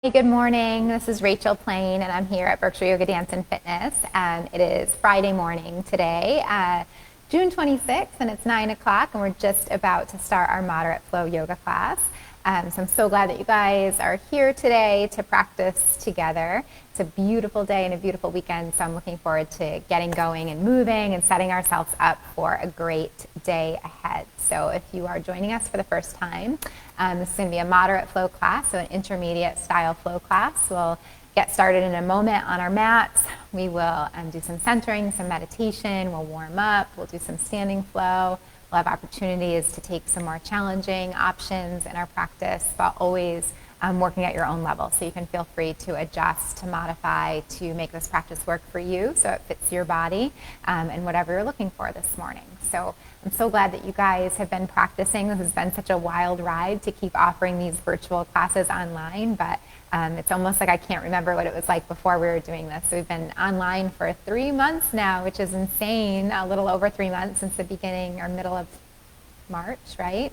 Hey, good morning. This is Rachael Plaine, and I'm here at Berkshire Yoga Dance and Fitness. It is Friday morning today, June 26th, and it's 9 o'clock, and we're just about to start our moderate flow yoga class. So I'm so glad that you guys are here today to practice together. It's a beautiful day and a beautiful weekend, so I'm looking forward to getting going and moving and setting ourselves up for a great day ahead. So if you are joining us for the first time, this is going to be a moderate flow class, so an intermediate style flow class. We'll get started in a moment on our mats. We will do some centering, some meditation. We'll warm up. We'll do some standing flow. We'll have opportunities to take some more challenging options in our practice, but always working at your own level. So you can feel free to adjust, to modify, to make this practice work for you so it fits your body and whatever you're looking for this morning. So I'm so glad that you guys have been practicing. This has been such a wild ride to keep offering these virtual classes online, but it's almost like I can't remember what it was like before we were doing this. So we've been online for 3 months now, which is insane, a little over 3 months since the beginning or middle of March, right?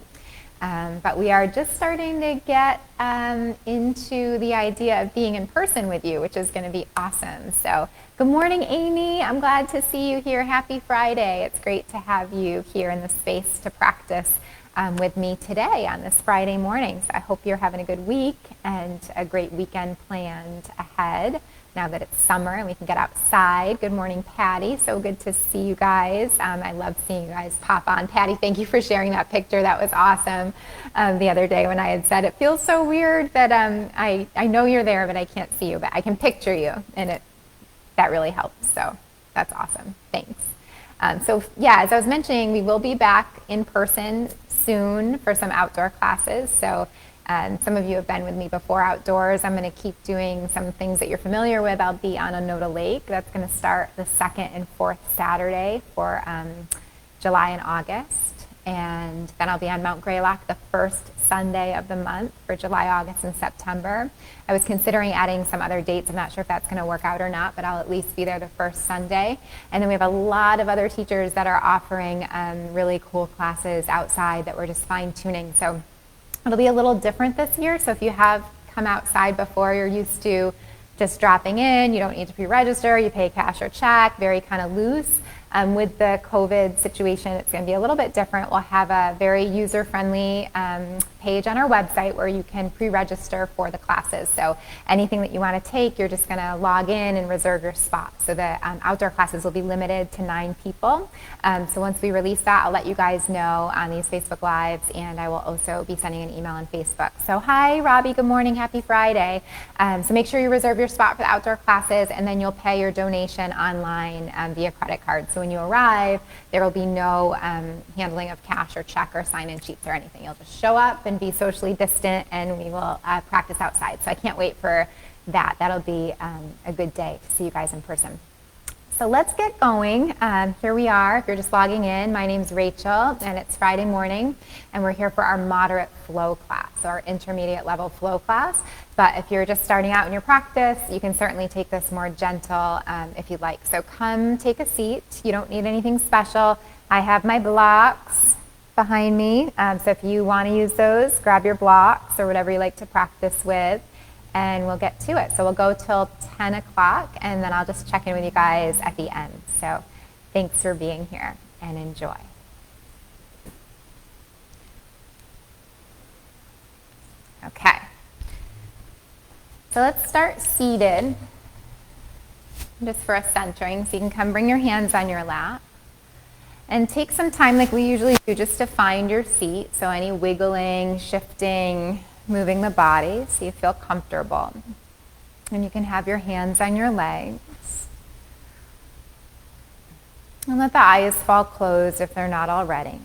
But we are just starting to get into the idea of being in person with you, which is going to be awesome. So good morning, Amy. I'm glad to see you here. Happy Friday. It's great to have you here in the space to practice with me today on this Friday morning. So I hope you're having a good week and a great weekend planned ahead now that it's summer and we can get outside. Good morning, Patty. So good to see you guys. I love seeing you guys pop on. Patty, thank you for sharing that picture. That was awesome the other day when I had said it feels so weird that I know you're there, but I can't see you, but I can picture you, and that really helps. So that's awesome. Thanks. So yeah, as I was mentioning, we will be back in person soon for some outdoor classes. So some of you have been with me before outdoors. I'm going to keep doing some things that you're familiar with. I'll be on Onoda Lake. That's going to start the 2nd and 4th Saturday for July and August. And then I'll be on Mount Greylock the first Sunday of the month for July, August, and September. I was considering adding some other dates. I'm not sure if that's going to work out or not, but I'll at least be there the first Sunday. And then we have a lot of other teachers that are offering really cool classes outside that we're just fine-tuning. So it'll be a little different this year. So if you have come outside before, you're used to just dropping in. You don't need to pre-register. You pay cash or check, very kind of loose. With the COVID situation, it's going to be a little bit different. We'll have a very user-friendly page on our website where you can pre-register for the classes. So anything that you want to take, you're just going to log in and reserve your spot. So the outdoor classes will be limited to 9 people. So once we release that, I'll let you guys know on these Facebook Lives, and I will also be sending an email on Facebook. So hi, Robbie. Good morning. Happy Friday. So make sure you reserve your spot for the outdoor classes, and then you'll pay your donation online via credit card. So when you arrive, there will be no handling of cash or check or sign-in sheets or anything. You'll just show up and be socially distant, and we will practice outside. So I can't wait for that. That'll be a good day to see you guys in person. So let's get going. Here we are. If you're just logging in, my name's Rachael, and it's Friday morning, and we're here for our moderate flow class, so our intermediate level flow class. But if you're just starting out in your practice, you can certainly take this more gentle if you'd like. So come take a seat. You don't need anything special. I have my blocks behind me. So if you want to use those, grab your blocks or whatever you like to practice with, and we'll get to it. So we'll go till 10 o'clock, and then I'll just check in with you guys at the end. So thanks for being here, and enjoy. Okay. So let's start seated, just for a centering. So you can come bring your hands on your lap and take some time like we usually do just to find your seat. So any wiggling, shifting, moving the body so you feel comfortable. And you can have your hands on your legs. And let the eyes fall closed if they're not already.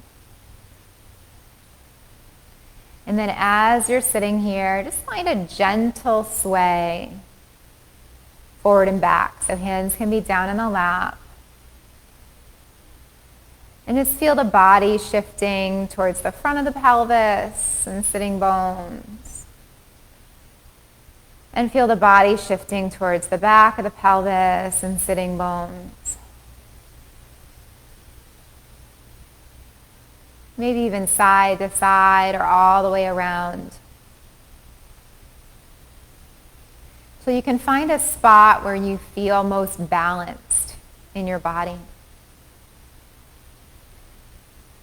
And then as you're sitting here, just find a gentle sway forward and back. So hands can be down in the lap. And just feel the body shifting towards the front of the pelvis and sitting bones. And feel the body shifting towards the back of the pelvis and sitting bones. Maybe even side to side or all the way around. So you can find a spot where you feel most balanced in your body,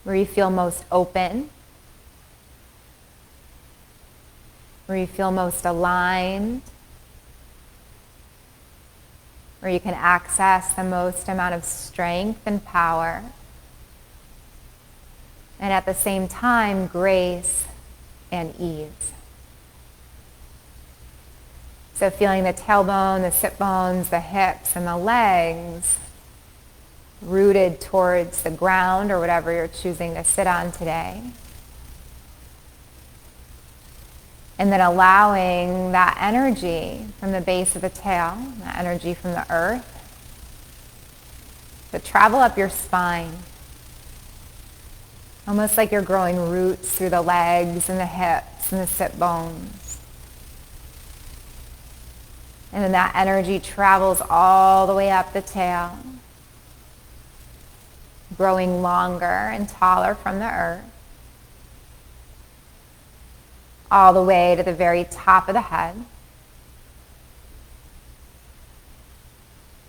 where you feel most open, where you feel most aligned, where you can access the most amount of strength and power, and at the same time, grace and ease. So feeling the tailbone, the sit bones, the hips, and the legs rooted towards the ground or whatever you're choosing to sit on today. And then allowing that energy from the base of the tail, that energy from the earth, to travel up your spine. Almost like you're growing roots through the legs and the hips and the sit bones. And then that energy travels all the way up the tail, growing longer and taller from the earth, all the way to the very top of the head.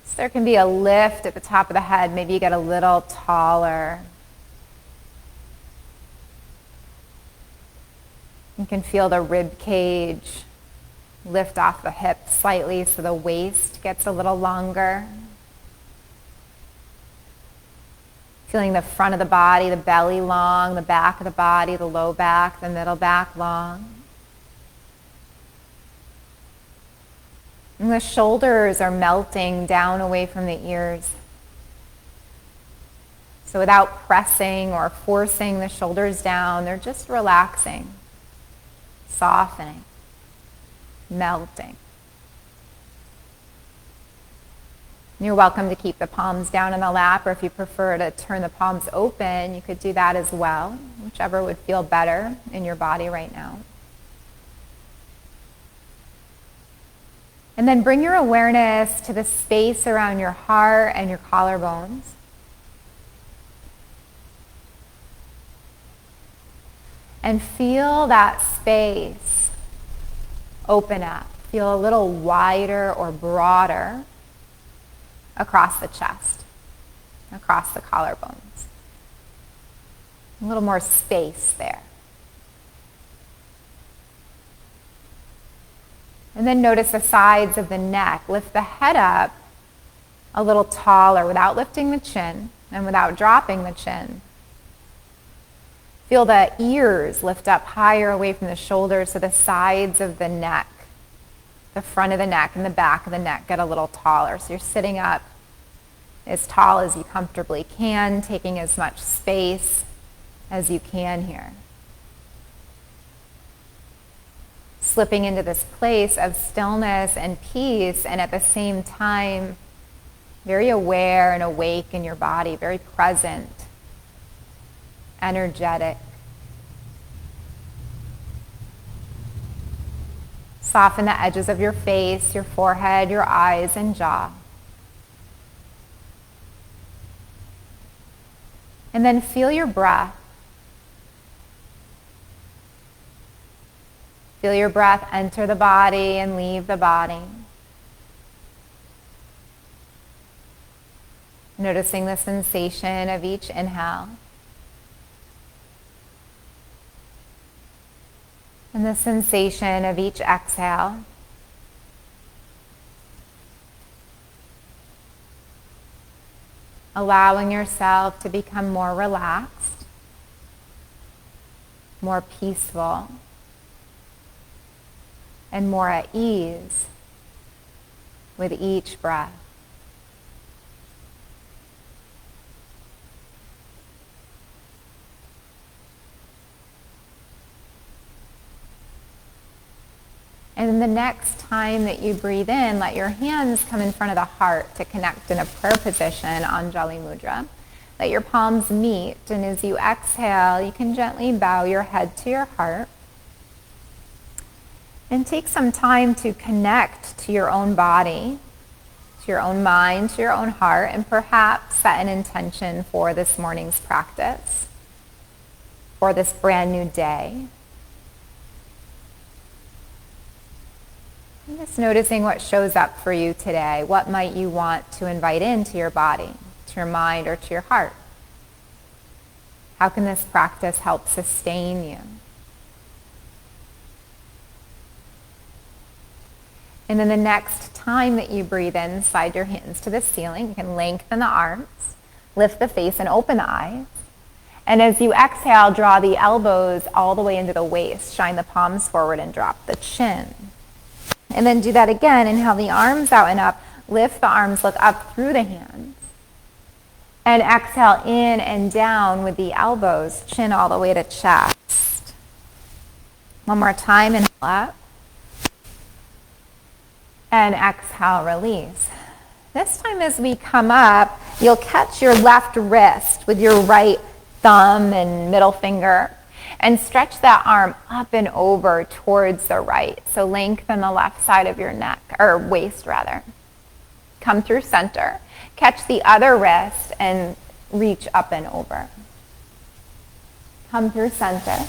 So there can be a lift at the top of the head. Maybe you get a little taller. You can feel the rib cage lift off the hips slightly so the waist gets a little longer. Feeling the front of the body, the belly long, the back of the body, the low back, the middle back long. And the shoulders are melting down away from the ears. So without pressing or forcing the shoulders down, they're just relaxing, softening, melting. You're welcome to keep the palms down in the lap, or if you prefer to turn the palms open, you could do that as well, whichever would feel better in your body right now. And then bring your awareness to the space around your heart and your collarbones. And feel that space open up. Feel a little wider or broader across the chest, across the collarbones. A little more space there. And then notice the sides of the neck. Lift the head up a little taller without lifting the chin and without dropping the chin. Feel the ears lift up higher away from the shoulders so the sides of the neck, the front of the neck and the back of the neck get a little taller. So you're sitting up as tall as you comfortably can, taking as much space as you can here. Slipping into this place of stillness and peace, and at the same time, very aware and awake in your body, very present, energetic. Soften the edges of your face, your forehead, your eyes, and jaw. And then feel your breath. Feel your breath enter the body and leave the body. Noticing the sensation of each inhale and the sensation of each exhale. Allowing yourself to become more relaxed, more peaceful, and more at ease with each breath. And the next time that you breathe in, let your hands come in front of the heart to connect in a prayer position, Anjali Mudra. Let your palms meet, and as you exhale, you can gently bow your head to your heart. And take some time to connect to your own body, to your own mind, to your own heart, and perhaps set an intention for this morning's practice, for this brand new day. Just noticing what shows up for you today. What might you want to invite into your body, to your mind, or to your heart? How can this practice help sustain you? And then the next time that you breathe in, slide your hands to the ceiling. You can lengthen the arms, lift the face, and open the eyes. And as you exhale, draw the elbows all the way into the waist. Shine the palms forward and drop the chin. And then do that again. Inhale the arms out and up. Lift the arms, look up through the hands. And exhale in and down with the elbows, chin all the way to chest. One more time, inhale up. And exhale, release. This time as we come up, you'll catch your left wrist with your right thumb and middle finger and stretch that arm up and over towards the right. So lengthen the left side of your neck, or waist rather. Come through center. Catch the other wrist and reach up and over. Come through center.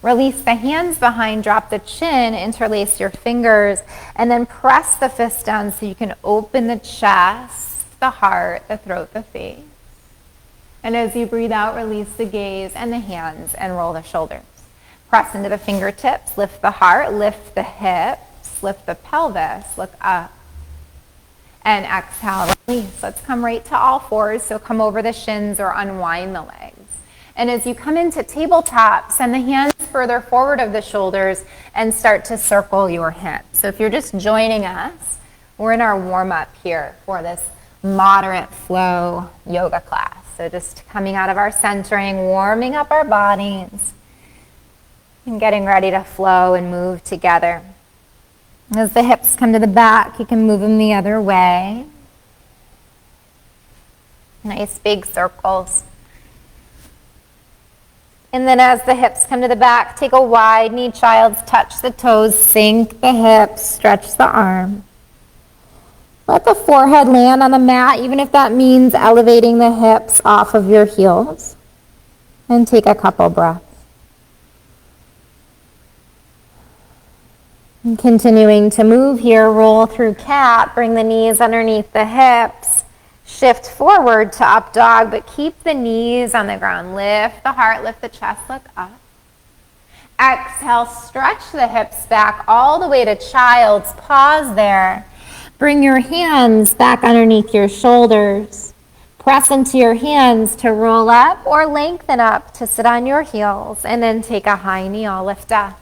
Release the hands behind, drop the chin, interlace your fingers, and then press the fists down so you can open the chest, the heart, the throat, the face. And as you breathe out, release the gaze and the hands and roll the shoulders. Press into the fingertips, lift the heart, lift the hips, lift the pelvis, look up. And exhale, release. Let's come right to all fours. So come over the shins or unwind the legs. And as you come into tabletop, send the hands further forward of the shoulders and start to circle your hips. So if you're just joining us, we're in our warm-up here for this moderate flow yoga class. So just coming out of our centering, warming up our bodies, and getting ready to flow and move together. As the hips come to the back, you can move them the other way. Nice big circles. And then as the hips come to the back, take a wide knee child's touch the toes, sink the hips, stretch the arm. Let the forehead land on the mat, even if that means elevating the hips off of your heels. And take a couple breaths. And continuing to move here, roll through cat, bring the knees underneath the hips. Shift forward to up dog, but keep the knees on the ground. Lift the heart, lift the chest, look up. Exhale, stretch the hips back all the way to child's. Pause there. Bring your hands back underneath your shoulders. Press into your hands to roll up or lengthen up to sit on your heels. And then take a high knee, all lift up.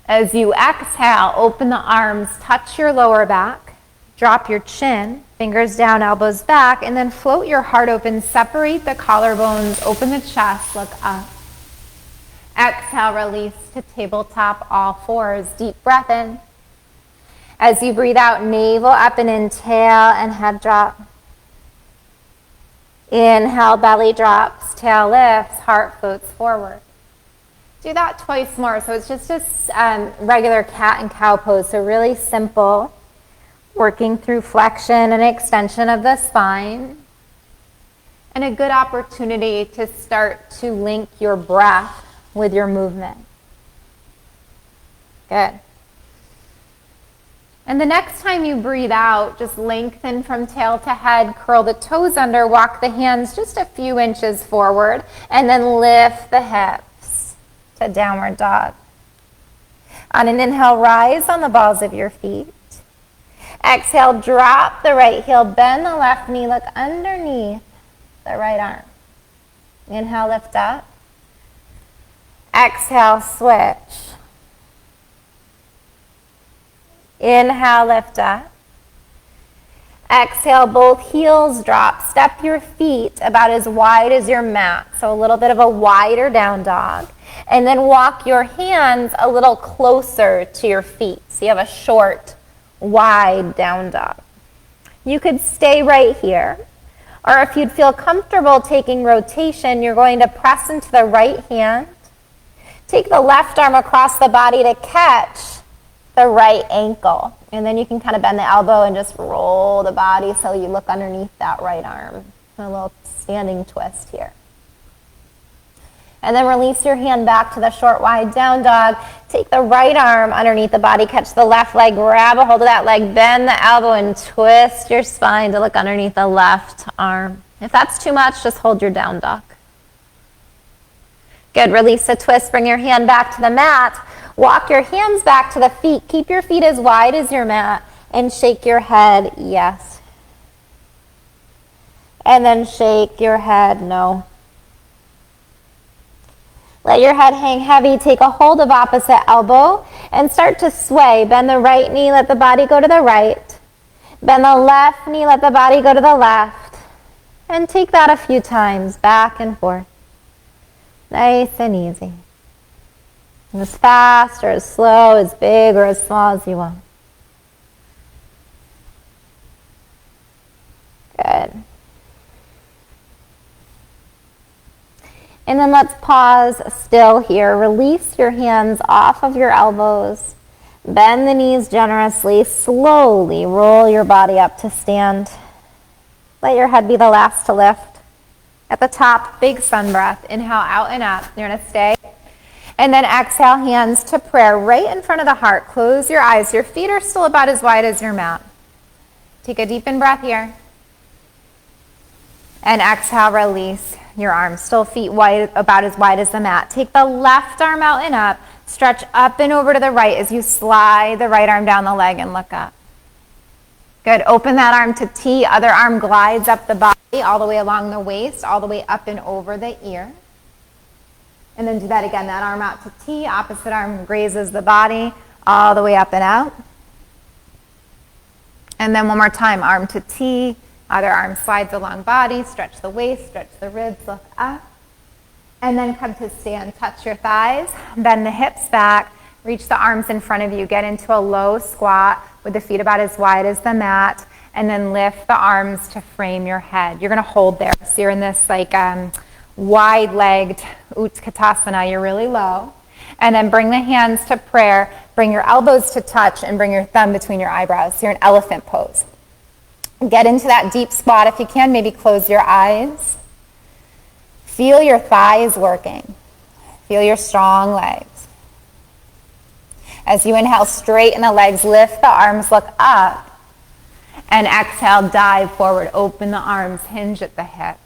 As you exhale, open the arms, touch your lower back. Drop your chin, fingers down, elbows back, and then float your heart open. Separate the collarbones, open the chest, look up. Exhale, release to tabletop, all fours. Deep breath in. As you breathe out, navel up and in, tail and head drop. Inhale, belly drops, tail lifts, heart floats forward. Do that twice more. So it's just a regular cat and cow pose. So really simple. Working through flexion and extension of the spine. And a good opportunity to start to link your breath with your movement. Good. And the next time you breathe out, just lengthen from tail to head, curl the toes under, walk the hands just a few inches forward, and then lift the hips to downward dog. On an inhale, rise on the balls of your feet. Exhale, drop the right heel, bend the left knee, look underneath the right arm. Inhale, lift up. Exhale, switch. Inhale, lift up. Exhale, both heels drop. Step your feet about as wide as your mat, so a little bit of a wider down dog. And then walk your hands a little closer to your feet, so you have a short, wide down dog. You could stay right here, or if you'd feel comfortable taking rotation, you're going to press into the right hand. Take the left arm across the body to catch the right ankle, and then you can kind of bend the elbow and just roll the body so you look underneath that right arm. A little standing twist here. And then release your hand back to the short, wide down dog. Take the right arm underneath the body, catch the left leg, grab a hold of that leg, bend the elbow and twist your spine to look underneath the left arm. If that's too much, just hold your down dog. Good, release the twist, bring your hand back to the mat. Walk your hands back to the feet. Keep your feet as wide as your mat and shake your head, yes. And then shake your head, no. Let your head hang heavy. Take a hold of opposite elbow and start to sway. Bend the right knee, let the body go to the right. Bend the left knee, let the body go to the left. And take that a few times, back and forth. Nice and easy. As fast or as slow, as big or as small as you want. Good. And then let's pause still here. Release your hands off of your elbows. Bend the knees generously. Slowly roll your body up to stand. Let your head be the last to lift. At the top, big sun breath. Inhale out and up. You're going to stay. And then exhale, hands to prayer right in front of the heart. Close your eyes. Your feet are still about as wide as your mat. Take a deep in breath here. And exhale, release your arms. Still feet wide, about as wide as the mat. Take the left arm out and up. Stretch up and over to the right as you slide the right arm down the leg and look up. Good. Open that arm to T. Other arm glides up the body all the way along the waist, all the way up and over the ear. And then do that again. That arm out to T. Opposite arm grazes the body all the way up and out. And then one more time. Arm to T. Other arm slides along body. Stretch the waist. Stretch the ribs. Look up. And then come to stand. Touch your thighs. Bend the hips back. Reach the arms in front of you. Get into a low squat with the feet about as wide as the mat. And then lift the arms to frame your head. You're going to hold there. So you're in this like wide-legged Utkatasana. You're really low. And then bring the hands to prayer. Bring your elbows to touch and bring your thumb between your eyebrows. So you're in elephant pose. Get into that deep squat. If you can, maybe close your eyes. Feel your thighs working. Feel your strong legs. As you inhale, straighten the legs, lift the arms, look up. And exhale, dive forward. Open the arms, hinge at the hips.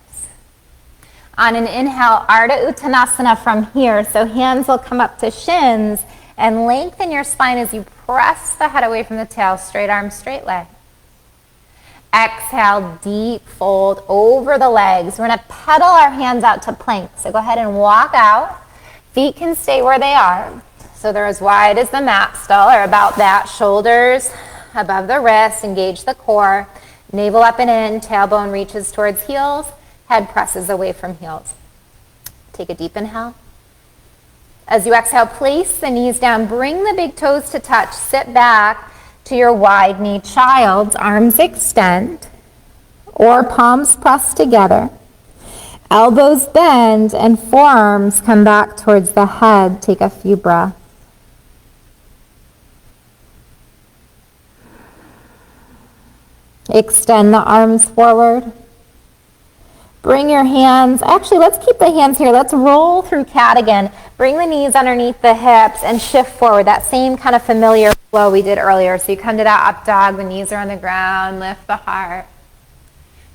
On an inhale, Ardha Uttanasana from here. So hands will come up to shins and lengthen your spine as you press the head away from the tail. Straight arms, straight leg. Exhale, deep fold over the legs. We're going to pedal our hands out to plank. So go ahead and walk out. Feet can stay where they are. So they're as wide as the mat still, or about that. Shoulders above the wrist. Engage the core. Navel up and in. Tailbone reaches towards heels. Head presses away from heels. Take a deep inhale. As you exhale, place the knees down. Bring the big toes to touch. Sit back to your wide knee child's. Arms extend or palms press together. Elbows bend and forearms come back towards the head. Take a few breaths. Extend the arms forward. Bring your hands, actually let's keep the hands here. Let's roll through cat again. Bring the knees underneath the hips and shift forward. That same kind of familiar flow we did earlier. So you come to that up dog, the knees are on the ground, lift the heart.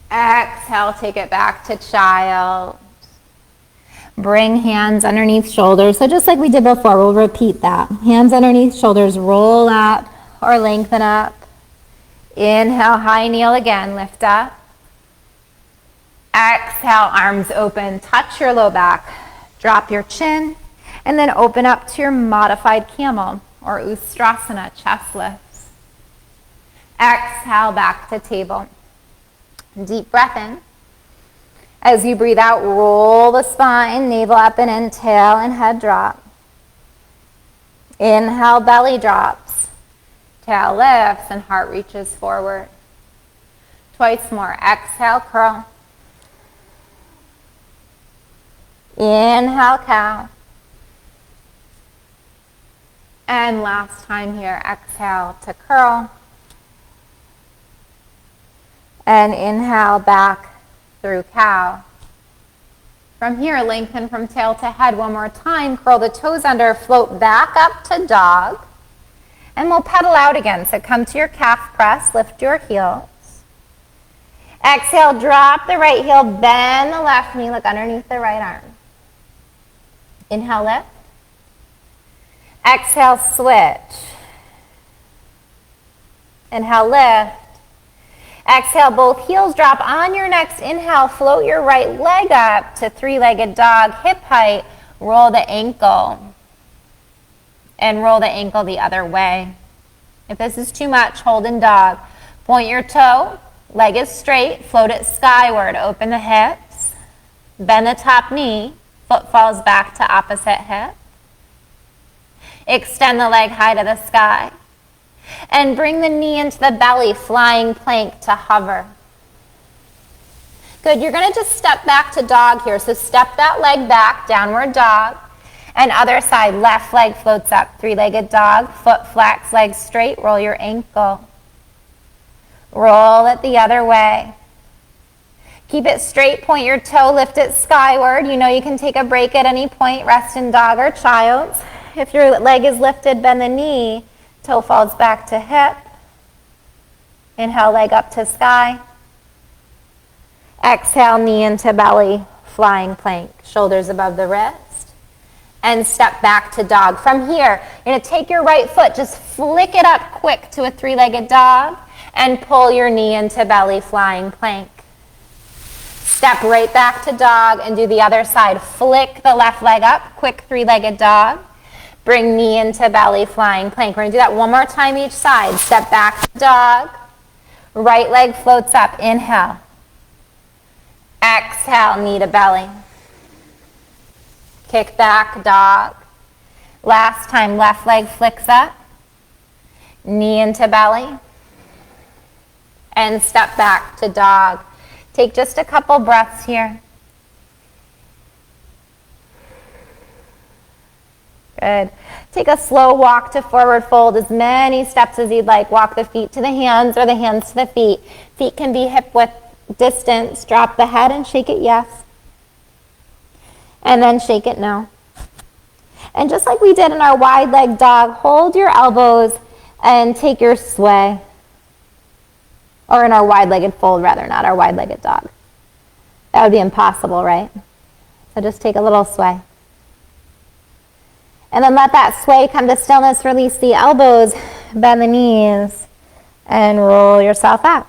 Exhale, take it back to child. Bring hands underneath shoulders. So just like we did before, we'll repeat that. Hands underneath shoulders, roll up or lengthen up. Inhale, high kneel again, lift up. Exhale, arms open, touch your low back, drop your chin, and then open up to your modified camel or Ustrasana, chest lifts. Exhale, back to table. Deep breath in. As you breathe out, roll the spine, navel up and in, tail and head drop. Inhale, belly drops. Tail lifts and heart reaches forward. Twice more. Exhale, curl. Inhale, cow. And last time here, exhale to curl. And inhale back through cow. From here, lengthen from tail to head one more time. Curl the toes under, float back up to dog. And we'll pedal out again. So come to your calf press, lift your heels. Exhale, drop the right heel, bend the left knee, look underneath the right arm. Inhale, lift. Exhale, switch. Inhale, lift. Exhale, both heels drop on your next inhale. Float your right leg up to three-legged dog, hip height. Roll the ankle. And roll the ankle the other way. If this is too much, hold in dog. Point your toe. Leg is straight, float it skyward, open the hips, bend the top knee, foot falls back to opposite hip. Extend the leg high to the sky. And bring the knee into the belly, flying plank to hover. Good, you're gonna just step back to dog here. So step that leg back, downward dog. And other side, left leg floats up, three-legged dog, foot flex, leg straight, roll your ankle. Roll it the other way. Keep it straight, point your toe, lift it skyward. You know you can take a break at any point, rest in dog or child's. If your leg is lifted, bend the knee, toe falls back to hip. Inhale, leg up to sky. Exhale, knee into belly, flying plank, shoulders above the wrist. And step back to dog. From here, you're gonna take your right foot, just flick it up quick to a three-legged dog. And pull your knee into belly, flying plank. Step right back to dog and do the other side. Flick the left leg up, quick three-legged dog. Bring knee into belly, flying plank. We're gonna do that one more time each side. Step back to dog. Right leg floats up, inhale. Exhale, knee to belly. Kick back, dog. Last time, left leg flicks up. Knee into belly. And step back to dog. Take just a couple breaths here. Good. Take a slow walk to forward fold, as many steps as you'd like. Walk the feet to the hands or the hands to the feet. Feet can be hip width distance. Drop the head and shake it yes. And then shake it no. And just like we did in our wide leg dog, hold your elbows and take your sway. Or in our wide-legged fold, rather, not our wide-legged dog. That would be impossible, right? So just take a little sway. And then let that sway come to stillness. Release the elbows, bend the knees, and roll yourself out.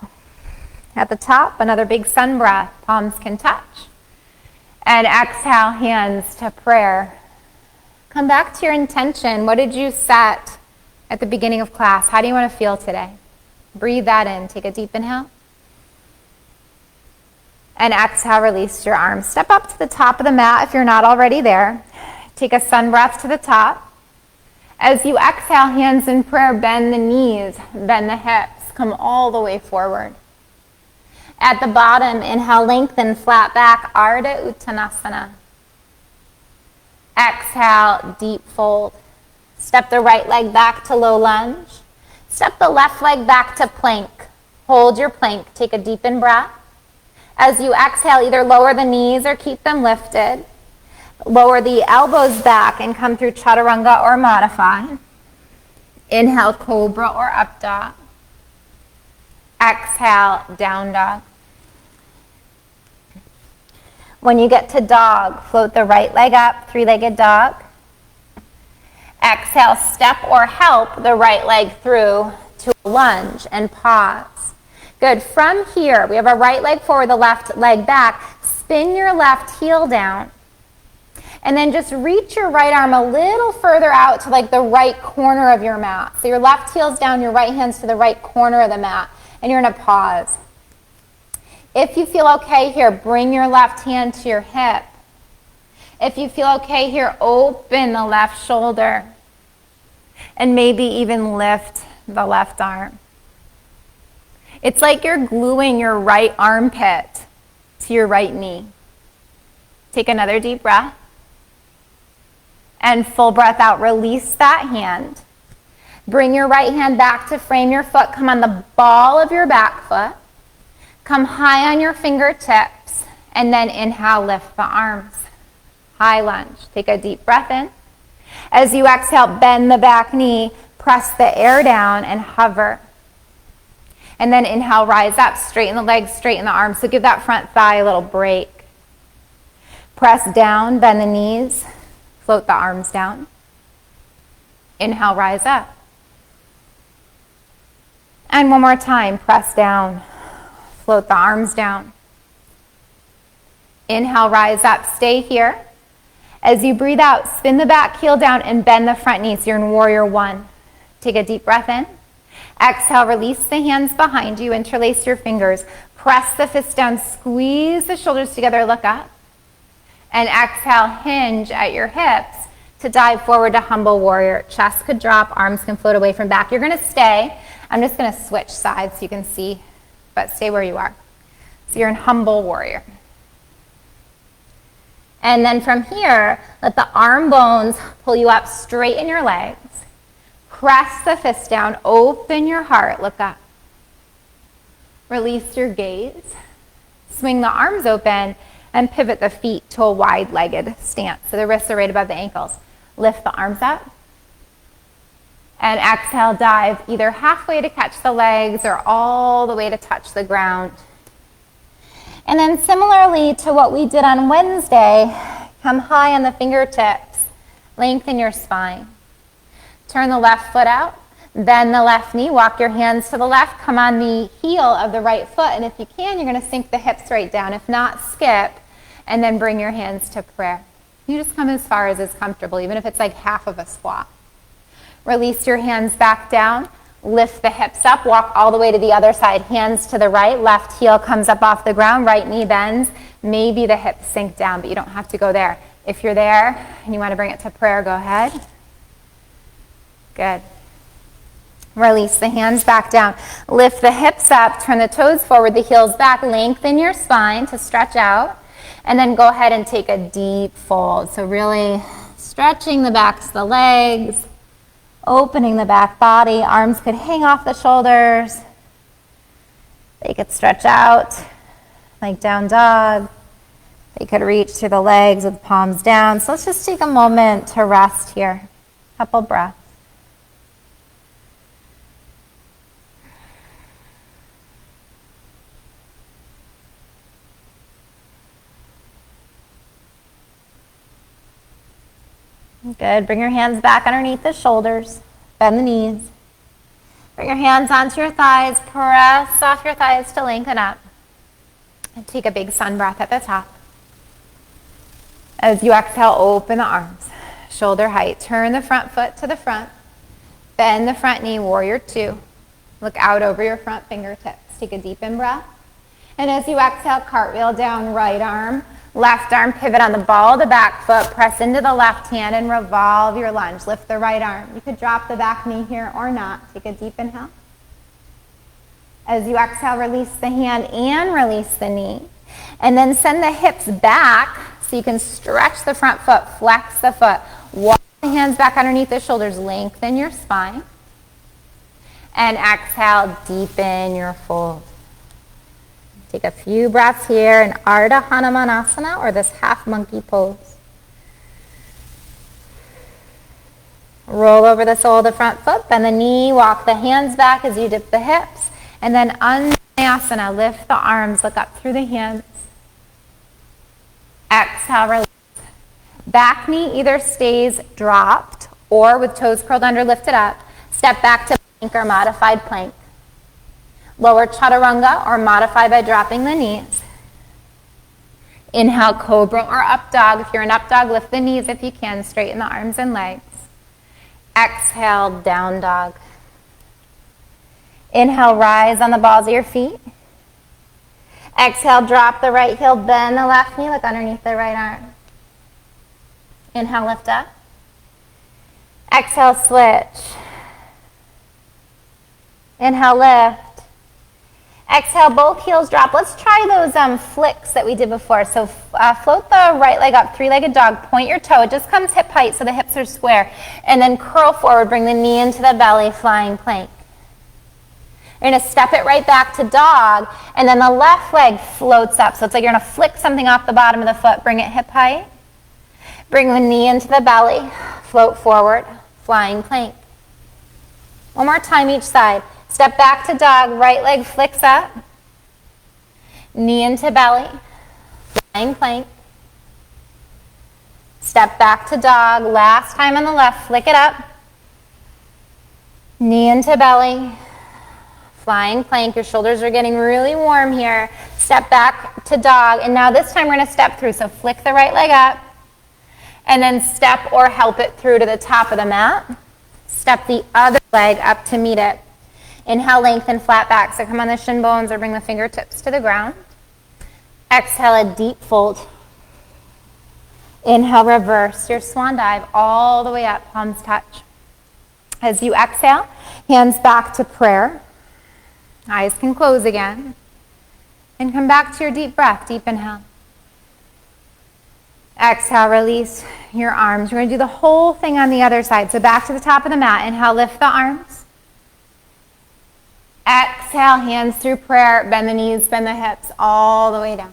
At the top, another big sun breath. Palms can touch. And exhale, hands to prayer. Come back to your intention. What did you set at the beginning of class? How do you want to feel today? Breathe that in. Take a deep inhale. And exhale, release your arms. Step up to the top of the mat if you're not already there. Take a sun breath to the top. As you exhale, hands in prayer, bend the knees, bend the hips. Come all the way forward. At the bottom, inhale, lengthen, flat back, Ardha Uttanasana. Exhale, deep fold. Step the right leg back to low lunge. Step the left leg back to plank. Hold your plank. Take a deep in breath. As you exhale, either lower the knees or keep them lifted. Lower the elbows back and come through chaturanga or modify. Inhale, cobra or up dog. Exhale, down dog. When you get to dog, float the right leg up, three-legged dog. Exhale, step or help the right leg through to a lunge and pause. Good. From here, we have our right leg forward, the left leg back. Spin your left heel down. And then just reach your right arm a little further out to like the right corner of your mat. So your left heel's down, your right hand's to the right corner of the mat. And you're going to pause. If you feel okay here, bring your left hand to your hip. If you feel okay here, open the left shoulder. And maybe even lift the left arm. It's like you're gluing your right armpit to your right knee. Take another deep breath. And full breath out. Release that hand. Bring your right hand back to frame your foot. Come on the ball of your back foot. Come high on your fingertips And then inhale, lift the arms. High lunge. Take a deep breath in. As you exhale, bend the back knee, press the air down and hover. And then inhale, rise up, straighten the legs, straighten the arms. So give that front thigh a little break. Press down, bend the knees, float the arms down. Inhale, rise up. And one more time, press down, float the arms down. Inhale, rise up, stay here. As you breathe out, spin the back heel down and bend the front knee. So you're in warrior one. Take a deep breath in. Exhale, release the hands behind you, interlace your fingers. Press the fists down, squeeze the shoulders together, look up. And exhale, hinge at your hips to dive forward to humble warrior. Chest could drop, arms can float away from back. You're gonna stay. I'm just gonna switch sides so you can see, but stay where you are. So you're in humble warrior. And then from here, let the arm bones pull you up, straighten your legs. Press the fists down, open your heart, look up. Release your gaze. Swing the arms open and pivot the feet to a wide-legged stance. So the wrists are right above the ankles. Lift the arms up. And exhale, dive either halfway to catch the legs or all the way to touch the ground. And then similarly to what we did on Wednesday, come high on the fingertips, lengthen your spine. Turn the left foot out, bend the left knee, walk your hands to the left, come on the heel of the right foot, and if you can, you're gonna sink the hips right down. If not, skip, and then bring your hands to prayer. You just come as far as is comfortable, even if it's like half of a squat. Release your hands back down, lift the hips up, walk all the way to the other side, hands to the right, left heel comes up off the ground, right knee bends, maybe the hips sink down, but you don't have to go there. If you're there and you want to bring it to prayer, go ahead. Good. Release the hands back down. Lift the hips up, turn the toes forward, the heels back, lengthen your spine to stretch out, and then go ahead and take a deep fold. So really stretching the backs of the legs, opening the back body. Arms could hang off the shoulders. They could stretch out like down dog. They could reach through the legs with palms down. So let's just take a moment to rest here. Couple breaths. Good. Bring your hands back underneath the shoulders. Bend the knees. Bring your hands onto your thighs. Press off your thighs to lengthen up. And take a big sun breath at the top. As you exhale, open the arms. Shoulder height. Turn the front foot to the front. Bend the front knee, warrior two. Look out over your front fingertips. Take a deep in breath. And as you exhale, cartwheel down, right arm. Left arm, pivot on the ball of the back foot, press into the left hand and revolve your lunge. Lift the right arm. You could drop the back knee here or not. Take a deep inhale. As you exhale, release the hand and release the knee. And then send the hips back so you can stretch the front foot, flex the foot. Walk the hands back underneath the shoulders, lengthen your spine. And exhale, deepen your fold. Take a few breaths here in Ardha Hanumanasana, or this half monkey pose. Roll over the sole of the front foot, bend the knee, walk the hands back as you dip the hips, and then Anjayasana, lift the arms, look up through the hands. Exhale, release. Back knee either stays dropped or with toes curled under, lifted up. Step back to plank or modified plank. Lower chaturanga or modify by dropping the knees. Inhale, cobra or up dog. If you're in up dog, lift the knees if you can. Straighten the arms and legs. Exhale, down dog. Inhale, rise on the balls of your feet. Exhale, drop the right heel, bend the left knee, look underneath the right arm. Inhale, lift up. Exhale, switch. Inhale, lift. Exhale, both heels drop. Let's try those flicks that we did before. So float the right leg up, three-legged dog. Point your toe. It just comes hip height so the hips are square. And then curl forward. Bring the knee into the belly, flying plank. You're going to step it right back to dog, and then the left leg floats up. So it's like you're going to flick something off the bottom of the foot, bring it hip height. Bring the knee into the belly, float forward, flying plank. One more time each side. Step back to dog, right leg flicks up. Knee into belly, flying plank. Step back to dog, last time on the left, flick it up. Knee into belly, flying plank. Your shoulders are getting really warm here. Step back to dog, and now this time we're going to step through. So flick the right leg up, and then step or help it through to the top of the mat. Step the other leg up to meet it. Inhale, lengthen, flat back. So come on the shin bones or bring the fingertips to the ground. Exhale, a deep fold. Inhale, reverse your swan dive all the way up, palms touch. As you exhale, hands back to prayer. Eyes can close again. And come back to your deep breath, deep inhale. Exhale, release your arms. We're going to do the whole thing on the other side. So back to the top of the mat. Inhale, lift the arms. Exhale, hands through prayer. Bend the knees, bend the hips all the way down.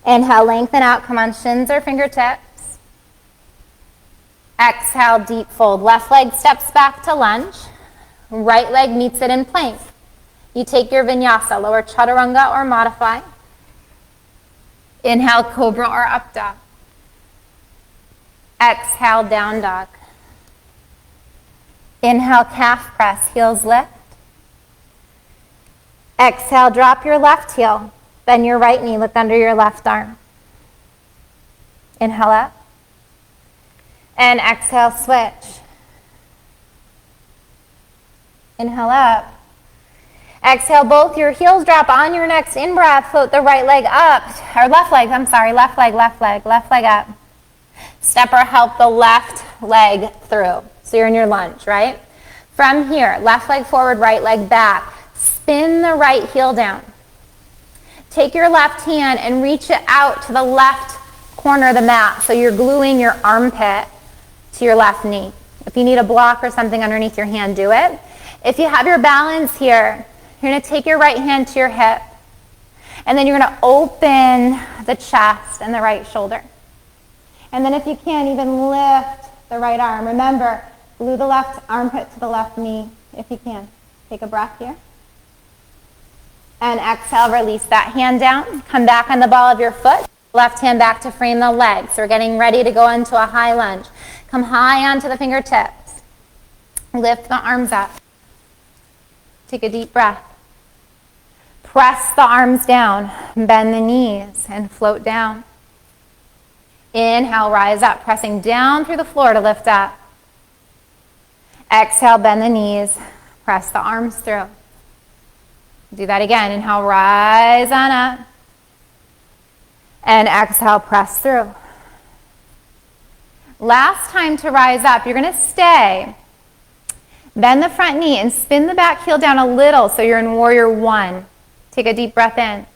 Inhale, lengthen out. Come on, shins or fingertips. Exhale, deep fold. Left leg steps back to lunge. Right leg meets it in plank. You take your vinyasa, lower chaturanga or modify. Inhale, cobra or up dog. Exhale, down dog. Inhale, calf press, heels lift. Exhale, drop your left heel. Bend your right knee, look under your left arm. Inhale up. And exhale, switch. Inhale up. Exhale, both your heels drop on your next in-breath. Float the right leg up, or left leg up. Step or help the left leg through. So you're in your lunge, right? From here, left leg forward, right leg back. Spin the right heel down. Take your left hand and reach it out to the left corner of the mat. So you're gluing your armpit to your left knee. If you need a block or something underneath your hand, do it. If you have your balance here, you're going to take your right hand to your hip, and then you're going to open the chest and the right shoulder. And then if you can, even lift the right arm. Remember, glue the left armpit to the left knee if you can. Take a breath here. And exhale, release that hand down. Come back on the ball of your foot. Left hand back to frame the leg. So we're getting ready to go into a high lunge. Come high onto the fingertips. Lift the arms up. Take a deep breath. Press the arms down. Bend the knees and float down. Inhale, rise up, pressing down through the floor to lift up. Exhale, bend the knees. Press the arms through. Do that again. Inhale, rise on up. And exhale, press through. Last time to rise up, you're going to stay. Bend the front knee and spin the back heel down a little so you're in warrior one. Take a deep breath in.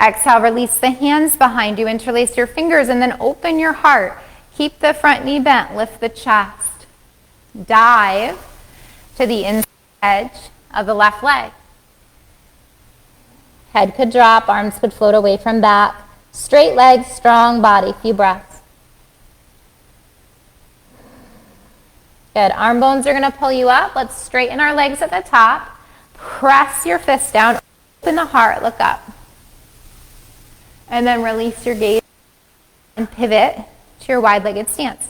Exhale, release the hands behind you, interlace your fingers, and then open your heart. Keep the front knee bent, lift the chest. Dive to the inside edge of the left leg. Head could drop, arms could float away from back. Straight legs, strong body, few breaths. Good, arm bones are gonna pull you up. Let's straighten our legs at the top. Press your fists down, open the heart, look up. And then release your gaze and pivot to your wide-legged stance.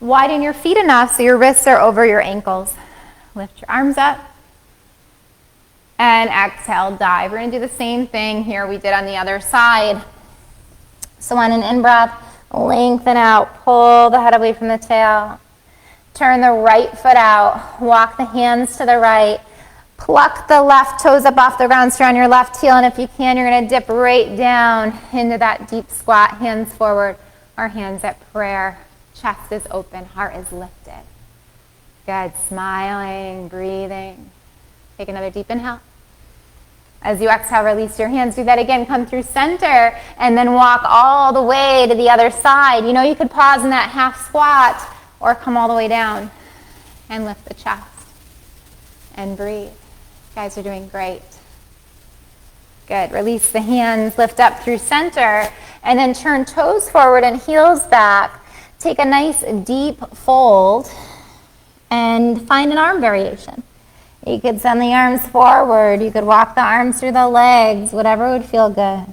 Widen your feet enough so your wrists are over your ankles. Lift your arms up. And exhale, dive. We're going to do the same thing here we did on the other side. So on an in-breath, lengthen out. Pull the head away from the tail. Turn the right foot out. Walk the hands to the right. Pluck the left toes up off the ground, so you're on your left heel, and if you can, you're going to dip right down into that deep squat, hands forward, or hands at prayer. Chest is open, heart is lifted. Good, smiling, breathing. Take another deep inhale. As you exhale, release your hands. Do that again, come through center, and then walk all the way to the other side. You know, you could pause in that half squat, or come all the way down and lift the chest and breathe. You guys are doing great. Good. Release the hands, lift up through center, and then turn toes forward and heels back. Take a nice deep fold and find an arm variation. You could send the arms forward. You could walk the arms through the legs, whatever would feel good.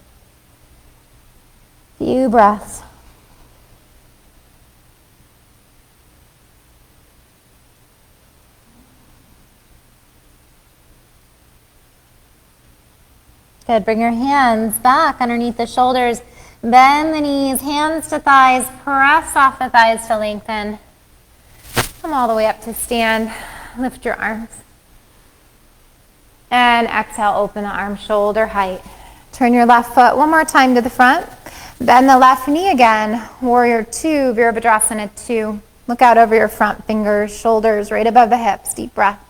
Few breaths. Good. Bring your hands back underneath the shoulders. Bend the knees, hands to thighs. Press off the thighs to lengthen. Come all the way up to stand. Lift your arms. And exhale, open the arms shoulder height. Turn your left foot one more time to the front. Bend the left knee again. Warrior 2, Virabhadrasana 2. Look out over your front fingers, shoulders right above the hips. Deep breath.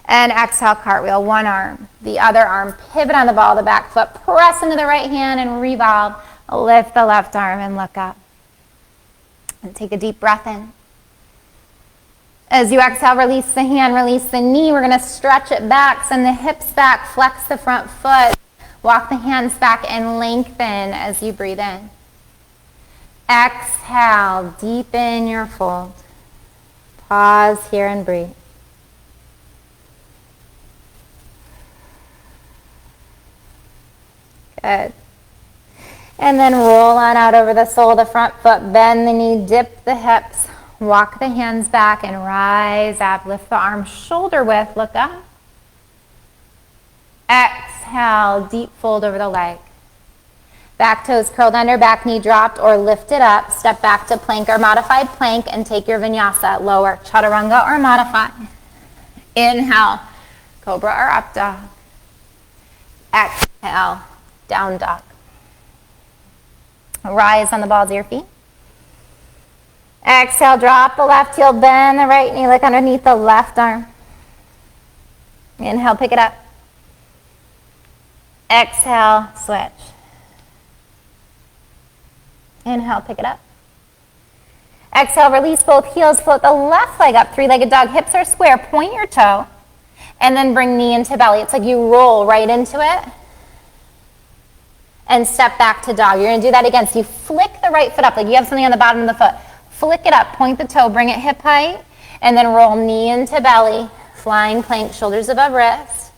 And exhale, cartwheel. One arm, the other arm. Pivot on the ball of the back foot. Press into the right hand and revolve. Lift the left arm and look up. And take a deep breath in. As you exhale, release the hand, release the knee. We're going to stretch it back, send the hips back, flex the front foot. Walk the hands back and lengthen as you breathe in. Exhale, deepen your fold. Pause here and breathe. Good. And then roll on out over the sole of the front foot. Bend the knee, dip the hips. Walk the hands back and rise up. Lift the arms shoulder width. Look up. Exhale, deep fold over the leg. Back toes curled under, back knee dropped or lifted up. Step back to plank or modified plank and take your vinyasa. Lower, chaturanga or modify. Inhale, cobra or up dog. Exhale, down dog. Rise on the balls of your feet. Exhale, drop the left heel, bend the right knee, look underneath the left arm. Inhale, pick it up. Exhale, switch. Inhale, pick it up. Exhale, release both heels, float the left leg up, three-legged dog, hips are square, point your toe, and then bring knee into belly. It's like you roll right into it and step back to dog. You're going to do that again. So you flick the right foot up, like you have something on the bottom of the foot. Flick it up, point the toe, bring it hip height, and then roll knee into belly, flying plank, shoulders above wrist.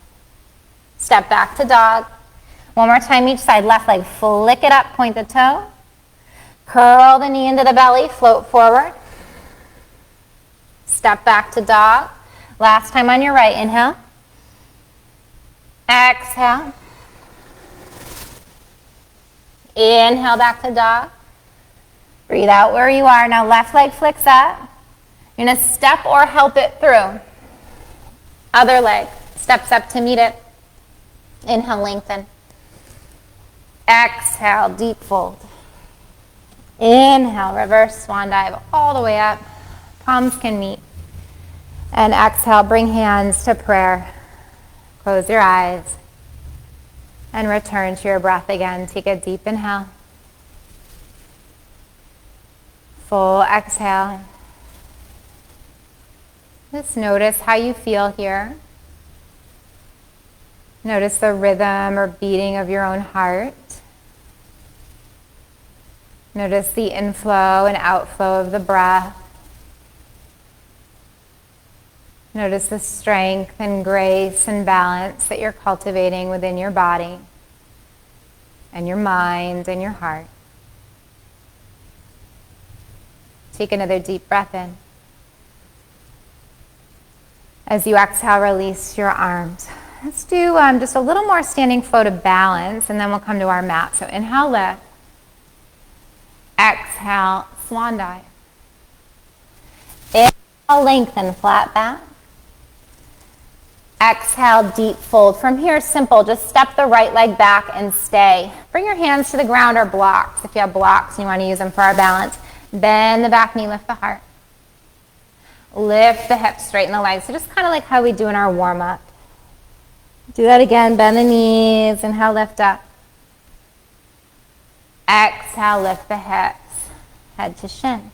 Step back to dog. One more time each side, left leg, flick it up, point the toe. Curl the knee into the belly, float forward. Step back to dog. Last time on your right, inhale. Exhale. Inhale back to dog. Breathe out where you are. Now left leg flicks up. You're going to step or help it through. Other leg steps up to meet it. Inhale, lengthen. Exhale, deep fold. Inhale, reverse swan dive all the way up. Palms can meet. And exhale, bring hands to prayer. Close your eyes. And return to your breath again. Take a deep inhale. Full exhale. Just notice how you feel here. Notice the rhythm or beating of your own heart. Notice the inflow and outflow of the breath. Notice the strength and grace and balance that you're cultivating within your body and your mind and your heart. Take another deep breath in. As you exhale, release your arms. Let's do just a little more standing flow to balance, and then we'll come to our mat. So inhale, lift. Exhale, swan dive. Inhale, lengthen, flat back. Exhale, deep fold. From here, simple. Just step the right leg back and stay. Bring your hands to the ground or blocks. If you have blocks and you want to use them for our balance. Bend the back knee, lift the heart. Lift the hips, straighten the legs. So just kind of like how we do in our warm-up. Do that again. Bend the knees. Inhale, lift up. Exhale, lift the hips. Head to shin.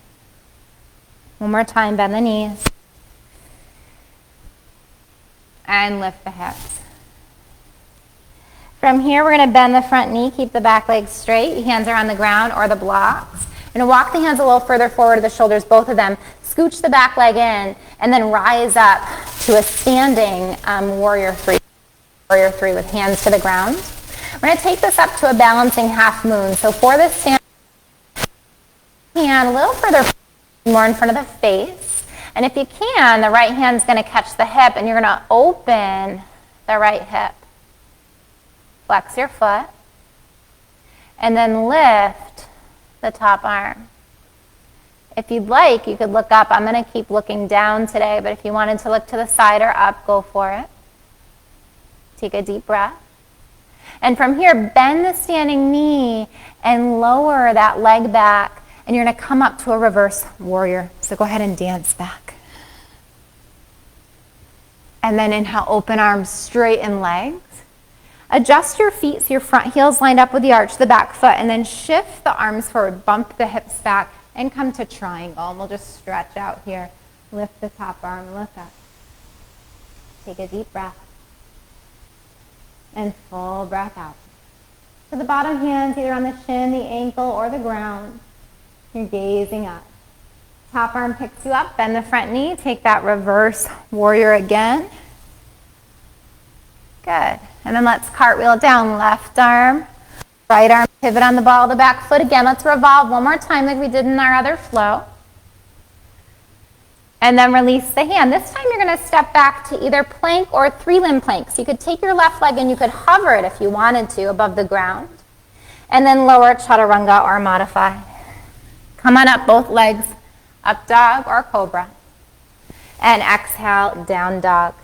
One more time, bend the knees. And lift the hips. From here, we're going to bend the front knee, keep the back leg straight. Your hands are on the ground or the blocks. You're going to walk the hands a little further forward to the shoulders, both of them. Scooch the back leg in, and then rise up to a standing warrior three with hands to the ground. We're going to take this up to a balancing half moon. So for this stand, hand a little further, more in front of the face. And if you can, the right hand's going to catch the hip, and you're going to open the right hip. Flex your foot. And then lift the top arm. If you'd like, you could look up. I'm going to keep looking down today, but if you wanted to look to the side or up, go for it. Take a deep breath. And from here, bend the standing knee and lower that leg back. And you're going to come up to a reverse warrior. So go ahead and dance back. And then inhale, open arms, straighten legs. Adjust your feet so your front heel's lined up with the arch of the back foot. And then shift the arms forward, bump the hips back, and come to triangle. And we'll just stretch out here. Lift the top arm, look up. Take a deep breath. And full breath out. To the bottom hands, either on the shin, the ankle, or the ground. You're gazing up. Top arm picks you up, bend the front knee, take that reverse warrior again. Good. And then let's cartwheel it down. Left arm, right arm, pivot on the ball of the back foot. Again, let's revolve one more time like we did in our other flow. And then release the hand. This time you're going to step back to either plank or three-limb plank. So you could take your left leg and you could hover it if you wanted to above the ground. And then lower chaturanga or modify. Come on up, both legs, up dog or cobra. And exhale, down dog.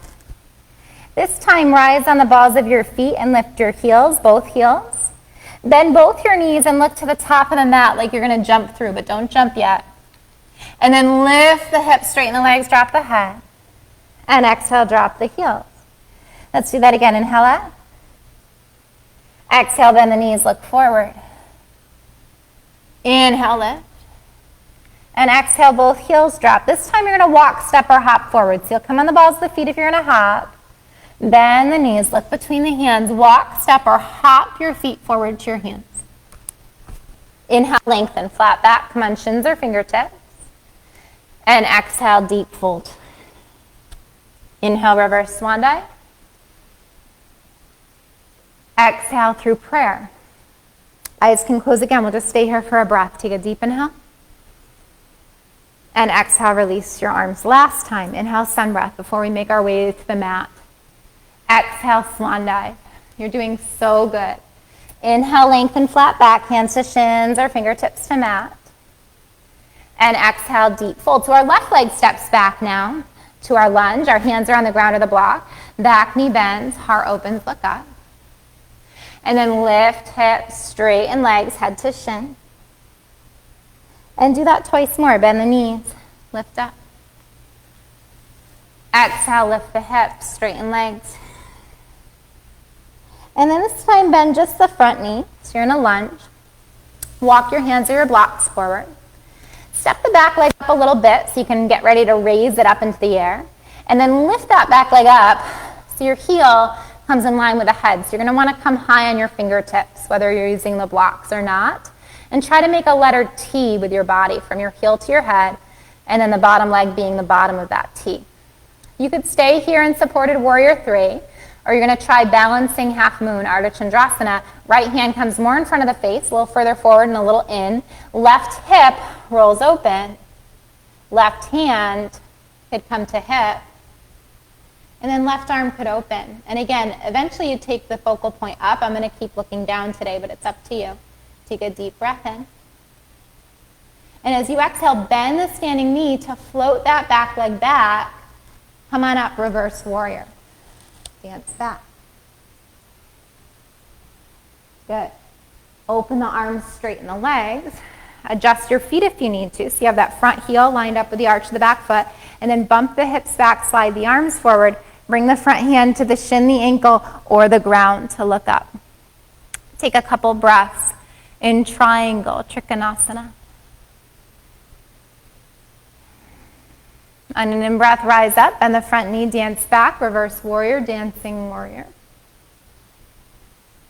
This time, rise on the balls of your feet and lift your heels, both heels. Bend both your knees and look to the top of the mat like you're going to jump through, but don't jump yet. And then lift the hips, straighten the legs, drop the head. And exhale, drop the heels. Let's do that again. Inhale up. Exhale, bend the knees, look forward. Inhale, lift. And exhale, both heels drop. This time you're going to walk, step, or hop forward. So you'll come on the balls of the feet if you're going to hop. Bend the knees, look between the hands. Walk, step, or hop your feet forward to your hands. Inhale, lengthen, flat back. Come on, shins or fingertips. And exhale, deep fold. Inhale, reverse swan dive. Exhale through prayer. Eyes can close again. We'll just stay here for a breath. Take a deep inhale. And exhale, release your arms. Last time, inhale, sun breath before we make our way to the mat. Exhale, swan dive. You're doing so good. Inhale, lengthen, flat back, hands to shins or fingertips to mat. And exhale, deep fold. So our left leg steps back now to our lunge. Our hands are on the ground or the block. Back knee bends, heart opens, look up. And then lift hips, straighten legs, head to shin. And do that twice more. Bend the knees, lift up. Exhale, lift the hips, straighten legs. And then this time, bend just the front knee. So you're in a lunge. Walk your hands or your blocks forward. Step the back leg up a little bit so you can get ready to raise it up into the air. And then lift that back leg up so your heel comes in line with the head. So you're going to want to come high on your fingertips, whether you're using the blocks or not. And try to make a letter T with your body from your heel to your head, and then the bottom leg being the bottom of that T. You could stay here in supported warrior three, or you're going to try balancing half moon, Ardha Chandrasana. Right hand comes more in front of the face, a little further forward and a little in. Left hip rolls open. Left hand could come to hip. And then left arm could open. And again, eventually you take the focal point up. I'm going to keep looking down today, but it's up to you. Take a deep breath in. And as you exhale, bend the standing knee to float that back leg back. Come on up, reverse warrior. Dance back. Good. Open the arms, straighten the legs. Adjust your feet if you need to. So you have that front heel lined up with the arch of the back foot. And then bump the hips back, slide the arms forward. Bring the front hand to the shin, the ankle, or the ground to look up. Take a couple breaths in triangle, Trikonasana. On an in-breath, rise up, bend the front knee, dance back, reverse warrior, dancing warrior.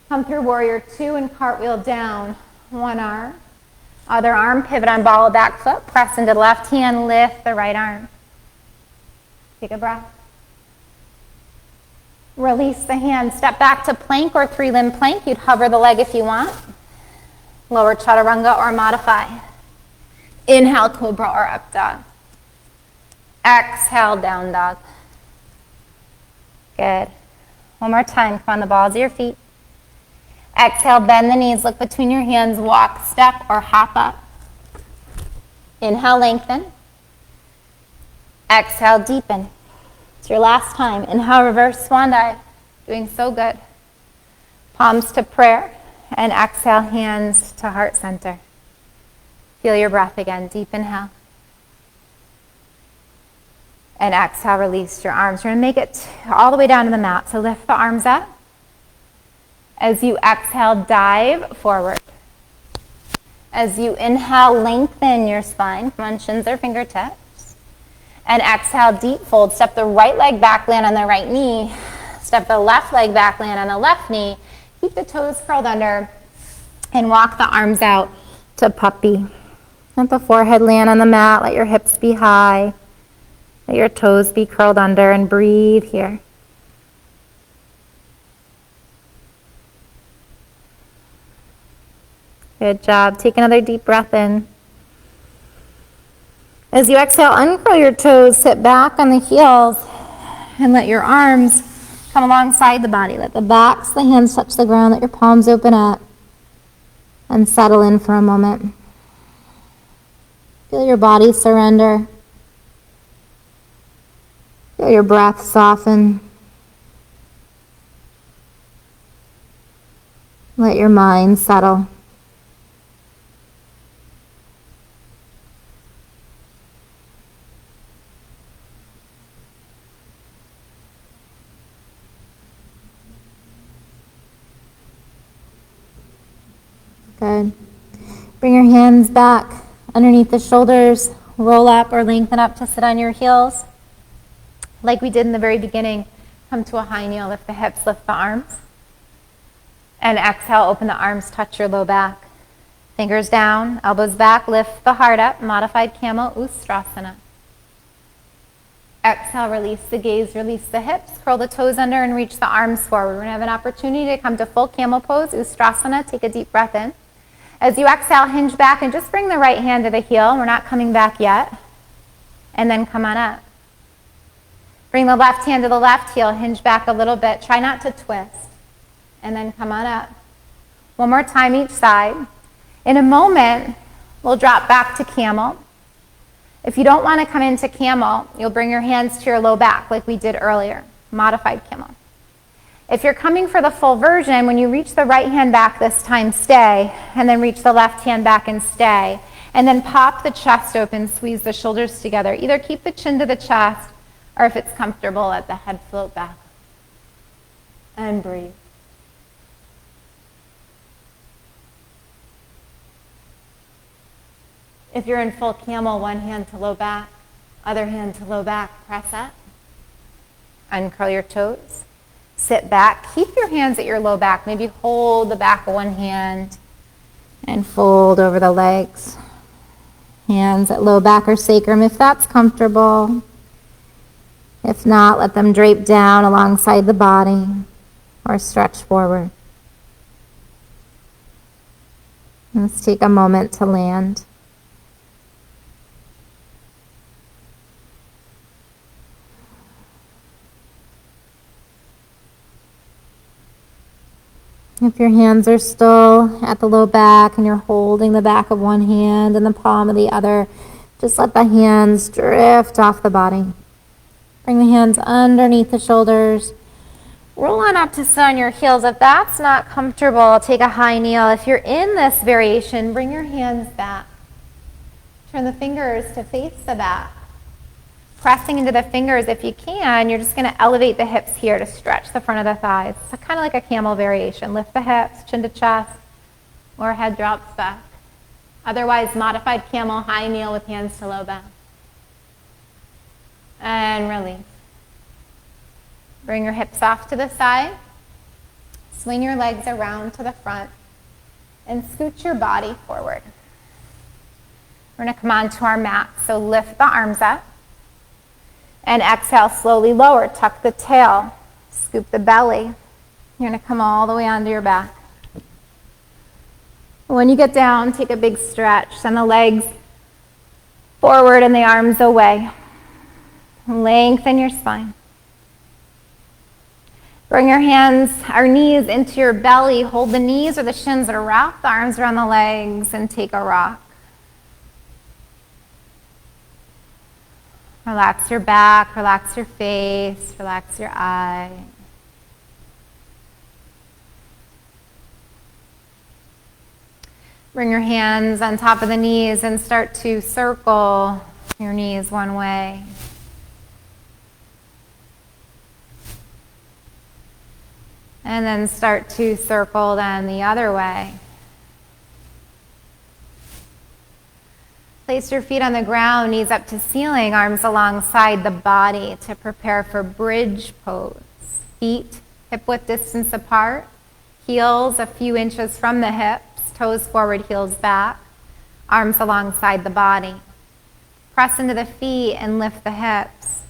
Come through warrior 2 and cartwheel down. One arm. Other arm, pivot on ball of back foot, press into the left hand, lift the right arm. Take a breath. Release the hand, step back to plank or 3-limb plank. You'd hover the leg if you want. Lower chaturanga or modify. Inhale, cobra or up dog. Exhale, down dog. Good. One more time, come on the balls of your feet. Exhale, bend the knees, look between your hands, walk, step, or hop up. Inhale, lengthen. Exhale, deepen. It's your last time. Inhale, reverse swan dive. Doing so good. Palms to prayer, and exhale, hands to heart center. Feel your breath again. Deep inhale. And exhale, release your arms. You're going to make it all the way down to the mat. So lift the arms up. As you exhale, dive forward. As you inhale, lengthen your spine. Come on, shins or fingertips. And exhale, deep fold. Step the right leg back, land on the right knee. Step the left leg back, land on the left knee. Keep the toes curled under. And walk the arms out to puppy. Let the forehead land on the mat. Let your hips be high. Let your toes be curled under, and breathe here. Good job. Take another deep breath in. As you exhale, uncurl your toes, sit back on the heels, and let your arms come alongside the body. Let the backs, the hands touch the ground. Let your palms open up and settle in for a moment. Feel your body surrender. Feel your breath soften. Let your mind settle. Good. Bring your hands back underneath the shoulders. Roll up or lengthen up to sit on your heels. Like we did in the very beginning, come to a high kneel, lift the hips, lift the arms. And exhale, open the arms, touch your low back. Fingers down, elbows back, lift the heart up, modified camel, Ustrasana. Exhale, release the gaze, release the hips, curl the toes under and reach the arms forward. We're going to have an opportunity to come to full camel pose, Ustrasana. Take a deep breath in. As you exhale, hinge back and just bring the right hand to the heel. We're not coming back yet. And then come on up. Bring the left hand to the left heel, hinge back a little bit. Try not to twist. And then come on up. One more time each side. In a moment, we'll drop back to camel. If you don't want to come into camel, you'll bring your hands to your low back like we did earlier, modified camel. If you're coming for the full version, when you reach the right hand back this time, stay, and then reach the left hand back and stay. And then pop the chest open, squeeze the shoulders together. Either keep the chin to the chest, or if it's comfortable, let the head float back. And breathe. If you're in full camel, one hand to low back, other hand to low back, press up. Uncurl your toes. Sit back. Keep your hands at your low back. Maybe hold the back of one hand and fold over the legs. Hands at low back or sacrum if that's comfortable. If not, let them drape down alongside the body or stretch forward. Let's take a moment to land. If your hands are still at the low back and you're holding the back of one hand and the palm of the other, just let the hands drift off the body. Bring the hands underneath the shoulders. Roll on up to sit on your heels. If that's not comfortable, take a high kneel. If you're in this variation, bring your hands back. Turn the fingers to face the back. Pressing into the fingers if you can, you're just going to elevate the hips here to stretch the front of the thighs. So kind of like a camel variation. Lift the hips, chin to chest, or head drops back. Otherwise, modified camel, high kneel with hands to low back. And release. Bring your hips off to the side. Swing your legs around to the front and scoot your body forward. We're going to come onto our mat. So lift the arms up and exhale, slowly lower. Tuck the tail, scoop the belly. You're going to come all the way onto your back. When you get down, take a big stretch. Send the legs forward and the arms away. Lengthen your spine. Bring your hands, our knees into your belly. Hold the knees or the shins or wrap the arms around the legs and take a rock. Relax your back, relax your face, relax your eyes. Bring your hands on top of the knees and start to circle your knees one way. And then start to circle them the other way. Place your feet on the ground, knees up to ceiling, arms alongside the body to prepare for bridge pose. Feet hip-width distance apart, heels a few inches from the hips, toes forward, heels back, arms alongside the body. Press into the feet and lift the hips.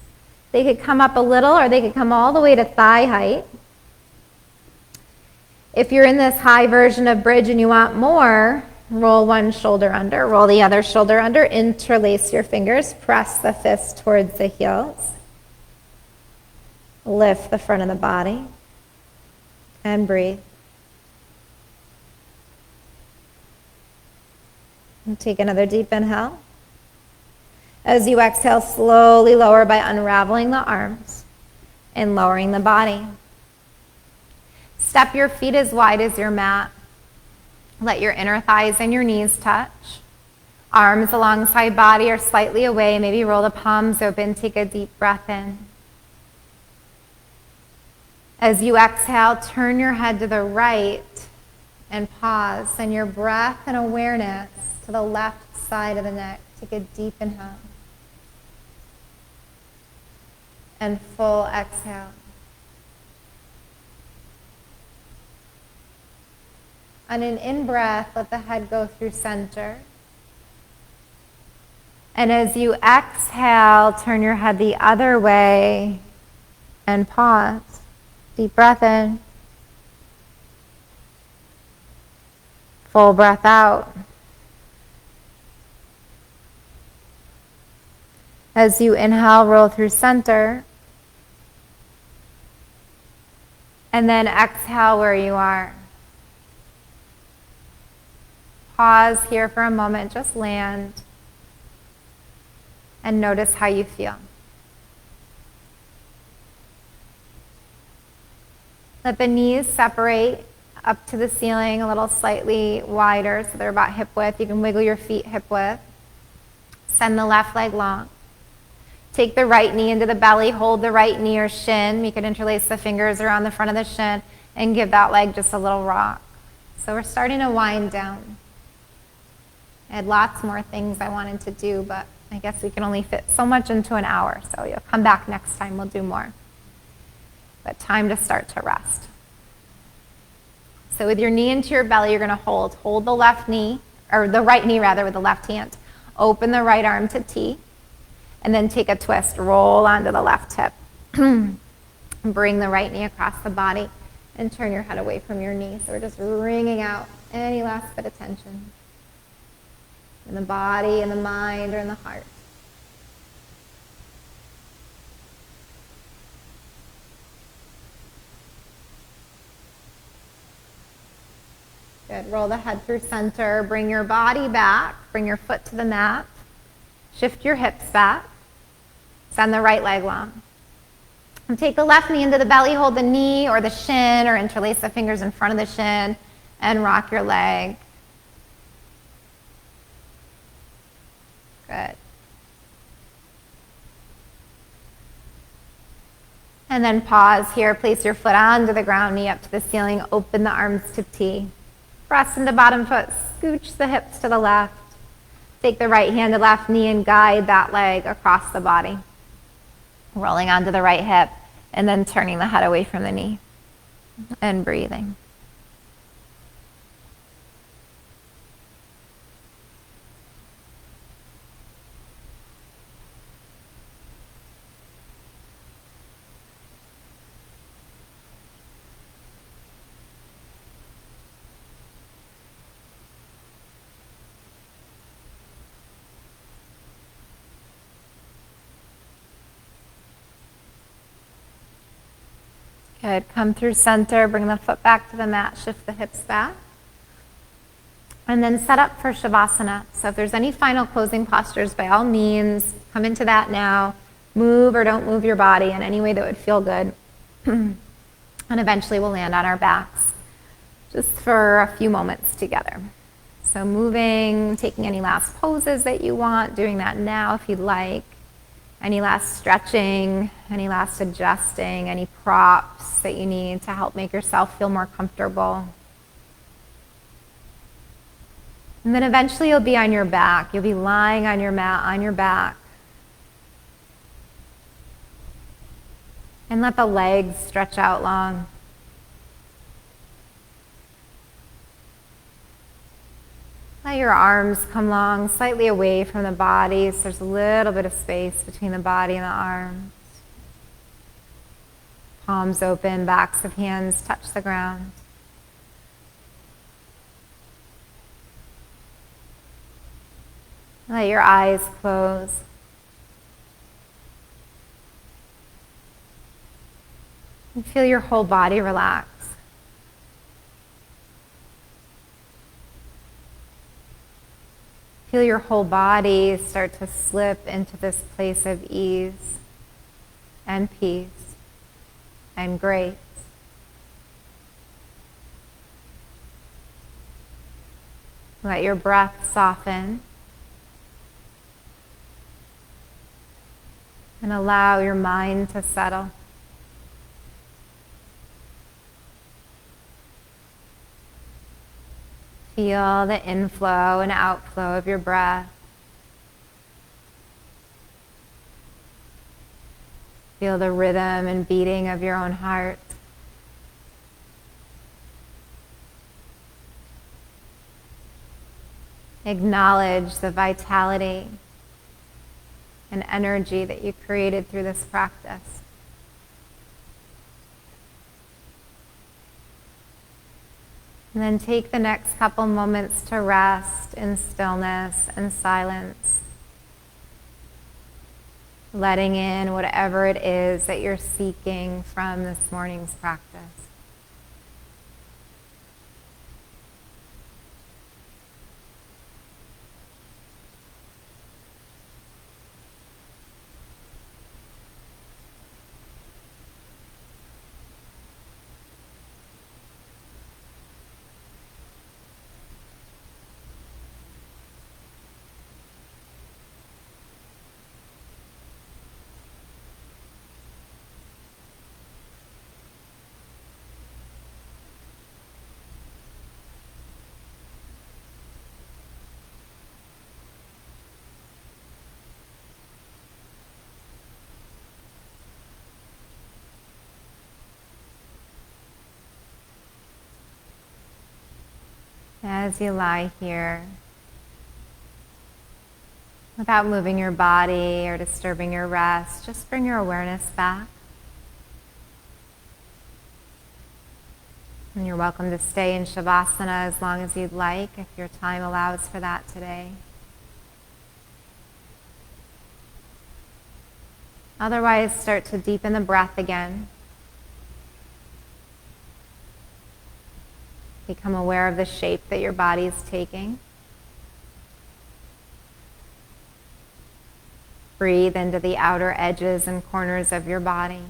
They could come up a little or they could come all the way to thigh height. If you're in this high version of bridge and you want more, roll one shoulder under, roll the other shoulder under, interlace your fingers, press the fist towards the heels. Lift the front of the body and breathe. And take another deep inhale. As you exhale, slowly lower by unraveling the arms and lowering the body. Step your feet as wide as your mat. Let your inner thighs and your knees touch. Arms alongside body or slightly away. Maybe roll the palms open. Take a deep breath in. As you exhale, turn your head to the right and pause. Send your breath and awareness to the left side of the neck. Take a deep inhale. And full exhale. On an in-breath, let the head go through center. And as you exhale, turn your head the other way and pause. Deep breath in. Full breath out. As you inhale, roll through center. And then exhale where you are. Pause here for a moment, just land, and notice how you feel. Let the knees separate up to the ceiling a little slightly wider, so they're about hip width. You can wiggle your feet hip width. Send the left leg long. Take the right knee into the belly, hold the right knee or shin. You can interlace the fingers around the front of the shin and give that leg just a little rock. So we're starting to wind down. I had lots more things I wanted to do, but I guess we can only fit so much into an hour, so you'll come back next time, we'll do more. But time to start to rest. So with your knee into your belly, you're going to hold the left knee, or the right knee rather, with the left hand. Open the right arm to T, and then take a twist, roll onto the left hip. Bring the right knee across the body, and turn your head away from your knee. So we're just wringing out any last bit of tension in the body, in the mind, or in the heart. Good. Roll the head through center. Bring your body back. Bring your foot to the mat. Shift your hips back. Send the right leg long. And take the left knee into the belly. Hold the knee or the shin, or interlace the fingers in front of the shin, and rock your leg. Good. And then pause here. Place your foot onto the ground, knee up to the ceiling. Open the arms to T. Press into bottom foot. Scooch the hips to the left. Take the right hand to left knee and guide that leg across the body. Rolling onto the right hip and then turning the head away from the knee and breathing. Good. Come through center, bring the foot back to the mat, shift the hips back. And then set up for Shavasana. So if there's any final closing postures, by all means, come into that now. Move or don't move your body in any way that would feel good. And eventually we'll land on our backs just for a few moments together. So moving, taking any last poses that you want, doing that now if you'd like. Any last stretching, any last adjusting, any props that you need to help make yourself feel more comfortable. And then eventually you'll be on your back. You'll be lying on your mat, on your back. And let the legs stretch out long. Let your arms come long, slightly away from the body, so there's a little bit of space between the body and the arms. Palms open, backs of hands touch the ground. Let your eyes close. And feel your whole body relax. Feel your whole body start to slip into this place of ease and peace and grace. Let your breath soften and allow your mind to settle. Feel the inflow and outflow of your breath. Feel the rhythm and beating of your own heart. Acknowledge the vitality and energy that you created through this practice. And then take the next couple moments to rest in stillness and silence, letting in whatever it is that you're seeking from this morning's practice. As you lie here, without moving your body or disturbing your rest, just bring your awareness back. And you're welcome to stay in Shavasana as long as you'd like, if your time allows for that today. Otherwise, start to deepen the breath again. Become aware of the shape that your body is taking. Breathe into the outer edges and corners of your body.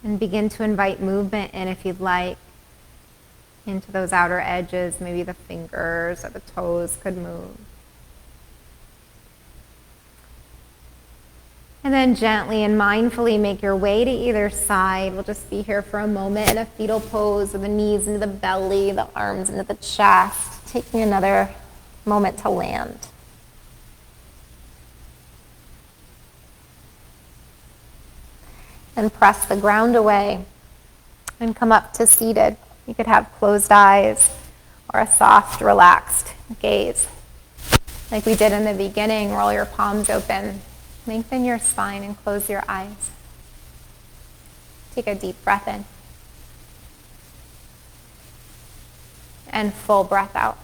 And begin to invite movement in, if you'd like, into those outer edges. Maybe the fingers or the toes could move. And then gently and mindfully make your way to either side. We'll just be here for a moment in a fetal pose with the knees into the belly, the arms into the chest, taking another moment to land. and press the ground away and come up to seated. You could have closed eyes or a soft, relaxed gaze. Like we did in the beginning, roll your palms open, lengthen your spine and close your eyes. Take a deep breath in and full breath out.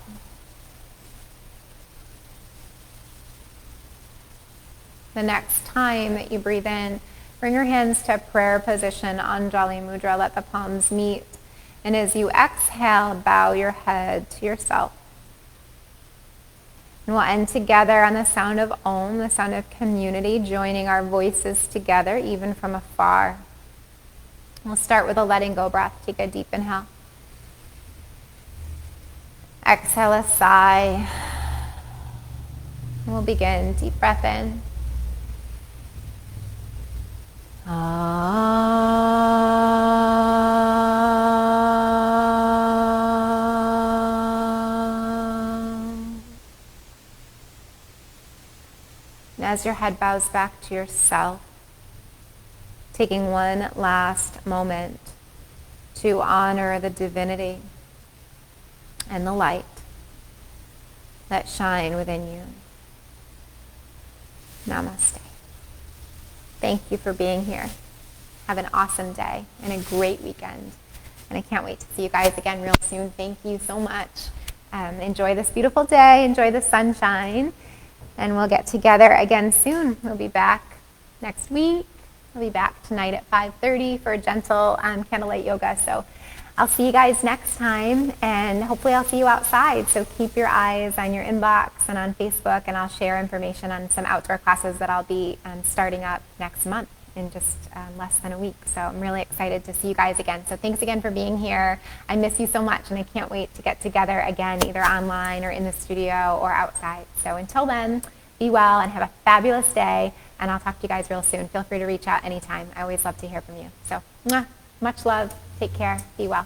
The next time that you breathe in, bring your hands to prayer position, Anjali Mudra. Let the palms meet. And as you exhale, bow your head to yourself. And we'll end together on the sound of Om, the sound of community, joining our voices together, even from afar. We'll start with a letting go breath. Take a deep inhale. Exhale a sigh. And we'll begin. Deep breath in. And as your head bows back to yourself, taking one last moment to honor the divinity and the light that shine within you. Namaste. Thank you for being here. Have an awesome day and a great weekend. And I can't wait to see you guys again real soon. Thank you so much. Enjoy this beautiful day. Enjoy the sunshine. And we'll get together again soon. We'll be back next week. We'll be back tonight at 5:30 for a gentle candlelight yoga. So I'll see you guys next time. And hopefully I'll see you outside. So keep your eyes on your inbox and on Facebook. And I'll share information on some outdoor classes that I'll be starting up next month in just less than a week. So I'm really excited to see you guys again. So thanks again for being here. I miss you so much, and I can't wait to get together again, either online or in the studio or outside. So until then, be well and have a fabulous day, and I'll talk to you guys real soon. Feel free to reach out anytime. I always love to hear from you. So much love. Take care. Be well.